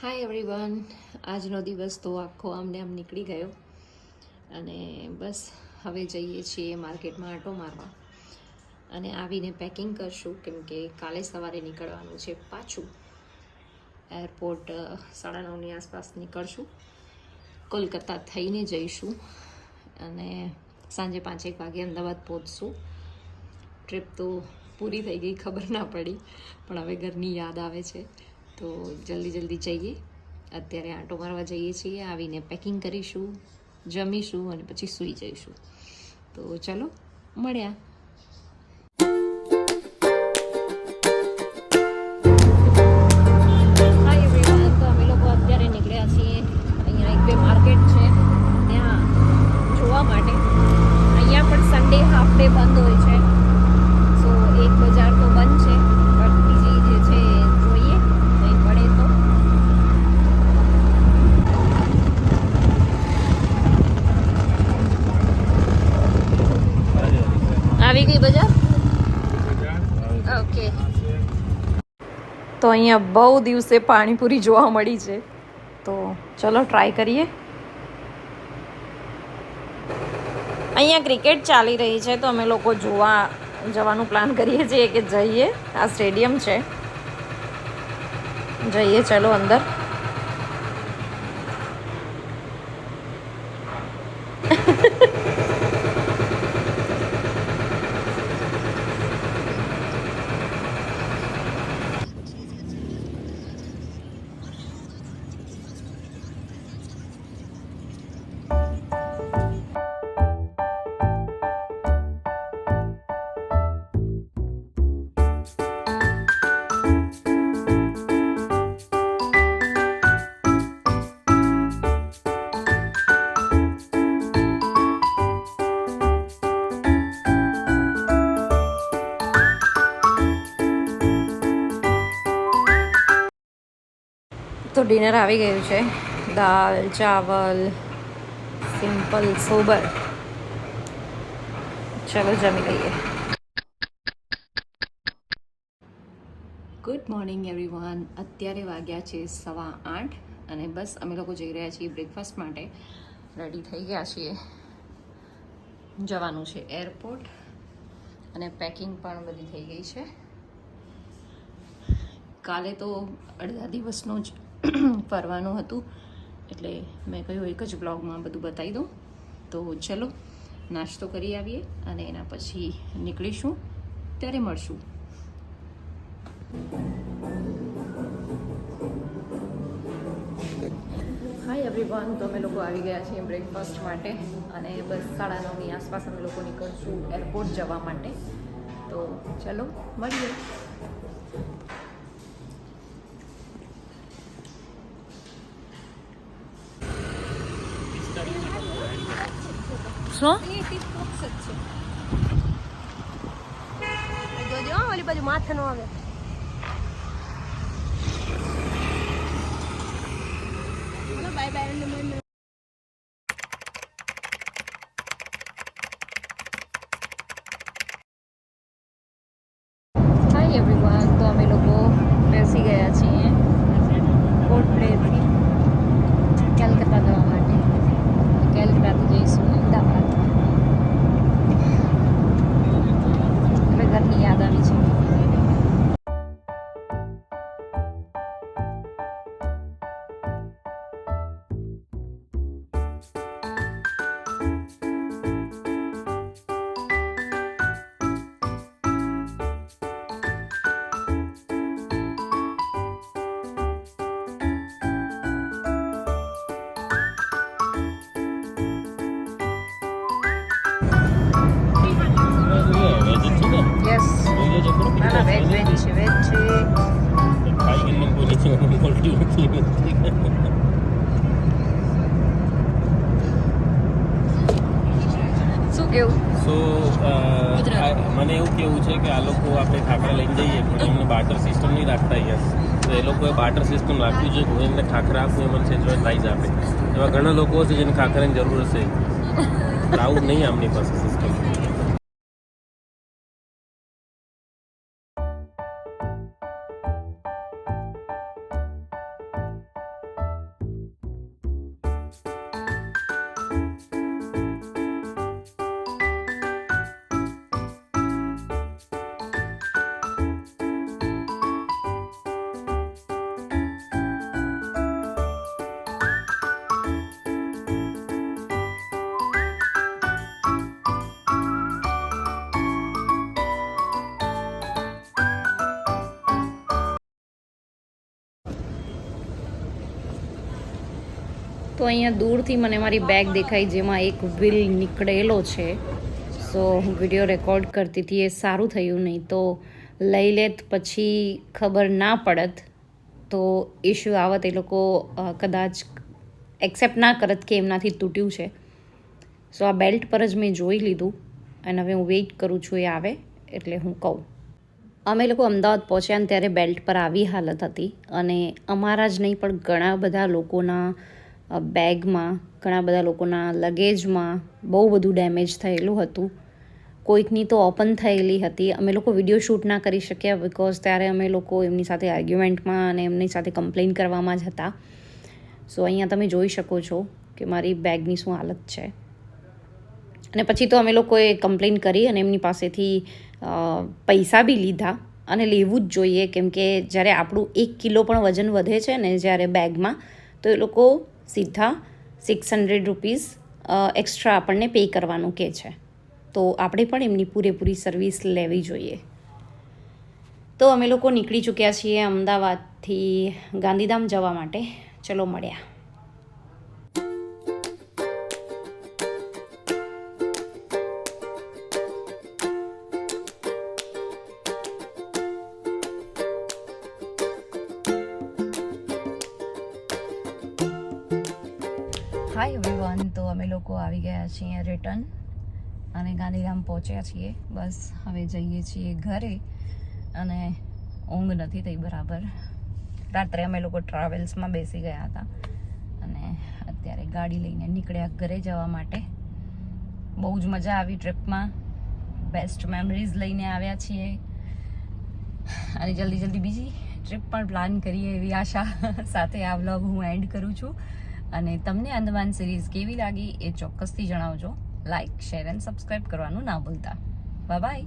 Hi everyone. આજનો દિવસ તો આખો આમને આમ નીકળી ગયો અને બસ હવે જઈએ છીએ માર્કેટમાં આંટો મારવા અને આવીને પેકિંગ કરશું, કેમ કે કાલે સવારે નીકળવાનું છે પાછું. એરપોર્ટ 9:30ની આસપાસ નીકળશું. કોલકાતા થઈને જઈશું અને સાંજે 5-1 વાગે અમદાવાદ પહોંચશું. ટ્રીપ તો પૂરી થઈ ગઈ, ખબર ના પડી, પણ હવે ઘરની યાદ આવે છે તો જલ્દી જઈએ. અત્યારે આંટો મારવા જઈએ છીએ, આવીને પેકિંગ કરીશું, જમીશું અને પછી સૂઈ જઈશું. તો ચલો મળ્યા. હાય એવરીવન, તો અમે લોકો અત્યારે નીકળ્યા છીએ. અહીંયા 1-2 માર્કેટ છે ત્યાં જોવા માટે. અહીંયા પણ સન્ડે હાફ ડે બંધ હોય છે, સો એક બજાર તો બંધ છે, પણ બીજી જે છે જોઈએ નહીં પડે તો. આવી ગઈ બજાર. ઓકે, તો અહીંયા બહુ દિવસે પાણીપુરી જોવા મળી છે, તો ચલો ટ્રાય કરીએ. અહીંયા ક્રિકેટ ચાલી રહી છે, તો અમે લોકો જોવા જવાનું પ્લાન કરીએ છીએ કે જઈએ. આ સ્ટેડિયમ છે, જઈએ ચલો અંદર. તો ડિનર આવી ગયું છે. દાલ ચાવલ, સિમ્પલ સોબર. ચલો જમી લઈએ. Good morning everyone. અત્યારે વાગ્યા છે 8:15 અને બસ અમે લોકો જઈ રહ્યા છીએ બ્રેકફાસ્ટ માટે. રેડી થઈ ગયા છીએ, જવાનું છે એરપોર્ટ અને પેકિંગ પણ બધી થઈ ગઈ છે. કાલે તો અડધા દિવસનું જ ફરવાનું હતું, એટલે મેં કહ્યું એક જ બ્લોગમાં બધું બતાવી દઉં. તો ચલો નાસ્તો કરી આવીએ અને એના પછી નીકળીશું, ત્યારે મળશું. હાય એવરીવન, તો અમે લોકો આવી ગયા છીએ બ્રેકફાસ્ટ માટે અને બસ 9:30ની આસપાસ અમે લોકો નીકળશું એરપોર્ટ જવા માટે. તો ચલો મળીએ. શું જોજો ઓલી બાજુ માથે નો આવે. Bye bye. હાય એવરીવન, તો અમે લોકો બેસી ગયા છીએ પોર્ટ બ્લેરથી કેલકત્તા જવા માટે. કેલકત્તાથી જઈશું અમદાવાદ. એટલે ઘરની યાદ આવી છે. યસ, ના ના વેજ છે, વેજ છે. શું કેવું? મને એવું કેવું છે કે આ લોકો આપણે ખાખરા લઈને જઈએ પણ એમને બાટર સિસ્ટમ નહીં રાખતા અહીંયા, તો એ લોકોએ બાટર સિસ્ટમ રાખ્યું છે. હું એમને ખાખરા આપું, એ મને સેજવાન પ્રાઇઝ આપે. એવા ઘણા લોકો હશે જેને ખાખરાની જરૂર હશે, આવું નહીં આમની પાસે સિસ્ટમ. તો અહીંયા દૂરથી મને મારી બેગ દેખાઈ જેમાં એક વ્હીલ નીકળેલો છે. સો હું વિડીયો રેકોર્ડ કરતી હતી, એ સારું થયું, નહીં તો લઈ લેત પછી ખબર ના પડત તો ઇશ્યુ આવત. એ લોકો કદાચ એક્સેપ્ટ ના કરત કે એમનાથી તૂટ્યું છે. સો આ બેલ્ટ પર જ મેં જોઈ લીધું અને હવે હું વેઇટ કરું છું એ આવે એટલે હું કહું. અમે લોકો અમદાવાદ પહોંચ્યા ને ત્યારે બેલ્ટ પર આવી હાલત હતી અને અમારા જ નહીં પણ ઘણા બધા લોકોના બેગમાં, ઘણા બધા લોકોના લગેજમાં બહુ બધું ડેમેજ થયેલું હતું. કોઈકની તો ઓપન થયેલી હતી. અમે લોકો વિડીયો શૂટ ના કરી શક્યા બિકોઝ ત્યારે અમે લોકો એમની સાથે આર્ગ્યુમેન્ટમાં અને એમની સાથે કમ્પ્લેન કરવામાં જ હતા. સો અહીંયા તમે જોઈ શકો છો કે મારી બેગની શું હાલત છે. અને પછી તો અમે લોકોએ કમ્પ્લેન કરી અને એમની પાસેથી પૈસા બી લીધા અને લેવું જ જોઈએ, કેમ કે જ્યારે આપણું 1 કિલો પણ વજન વધે છે ને જ્યારે બેગમાં, તો એ લોકો સીધા 600 રૂપીસ એક્સ્ટ્રા આપણને પે કરવાનું કહે છે. તો આપણે પણ એમની પૂરેપૂરી સર્વિસ લેવી જોઈએ. તો અમે લોકો નીકળી ચૂક્યા છીએ અમદાવાદથી ગાંધીધામ જવા માટે. ચલો મળ્યા. હાય એવરીવન, તો અમે લોકો આવી ગયા છીએ રિટર્ન અને ગાંધીધામ પહોંચ્યા છીએ. બસ હવે જઈએ છીએ ઘરે અને ઊંઘ નથી થઈ બરાબર. રાત્રે અમે લોકો ટ્રાવેલ્સમાં બેસી ગયા હતા અને અત્યારે ગાડી લઈને નીકળ્યા ઘરે જવા માટે. બહુ જ મજા આવી ટ્રીપમાં, બેસ્ટ મેમરીઝ લઈને આવ્યા છીએ અને જલ્દી બીજી ટ્રીપ પણ પ્લાન કરીએ એવી આશા સાથે આ વ્લોગ હું એન્ડ કરું છું. અને તમને અંદમાન સિરીઝ કેવી લાગી એ ચોક્કસથી જણાવજો. લાઇક, શેર એન્ડ સબસ્ક્રાઈબ કરવાનું ના ભૂલતા. Bye bye.